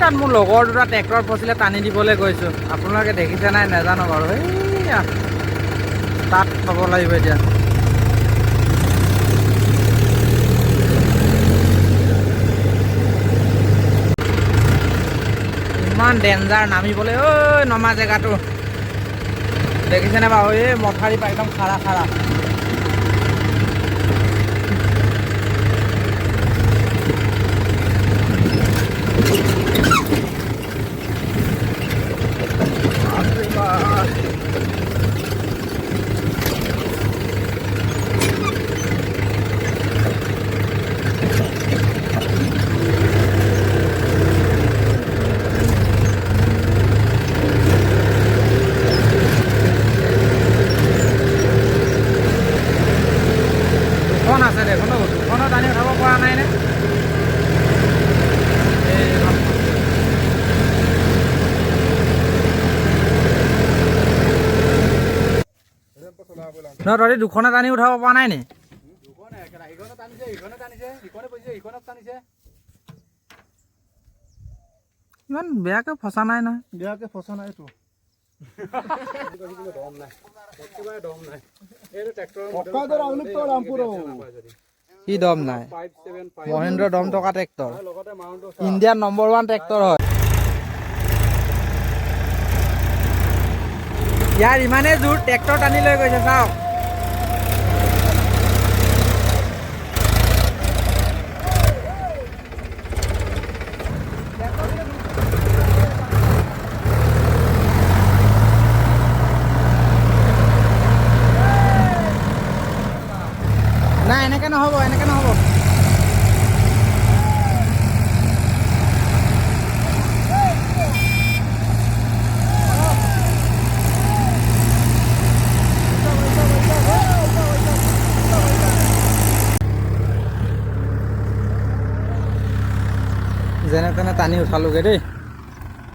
তাত মোৰ লগৰ দুটা ট্ৰেক্টৰ ফচিলে টানি দিবলৈ গৈছোঁ। আপোনালোকে দেখিছে নাই নাজানো বাৰু। এইয়া তাত পাব লাগিব এতিয়া। ইমান ডেঞ্জাৰ নামিবলৈ ঐ নমা জেগাটো দেখিছেনে বাৰু? এই মথাৰি পৰা একদম খাৰা খাৰা। দুখন আছে দেখোন, দুখনত টানি উঠাব পৰা নাই নে? নহয় তহঁতি দুখনে টানি উঠাব পৰা নাই নি? ইমান বেয়াকে ফচা নাই নহয়। বেয়াকে ফচা নাইতো। কি দম নাই? মহেন্দ্ৰ দম থকা ট্ৰেক্টৰ, ইণ্ডিয়াৰ নম্বৰ 1 ট্ৰেক্টৰ হয়। ইয়াৰ ইমানেই জোৰ ট্ৰেক্টৰ টানি লৈ গৈছে চাওক। নাই এনেকে নহ'ব, এনেকে নহ'ব। যেনে তেনে টানি উঠালোগে দেই।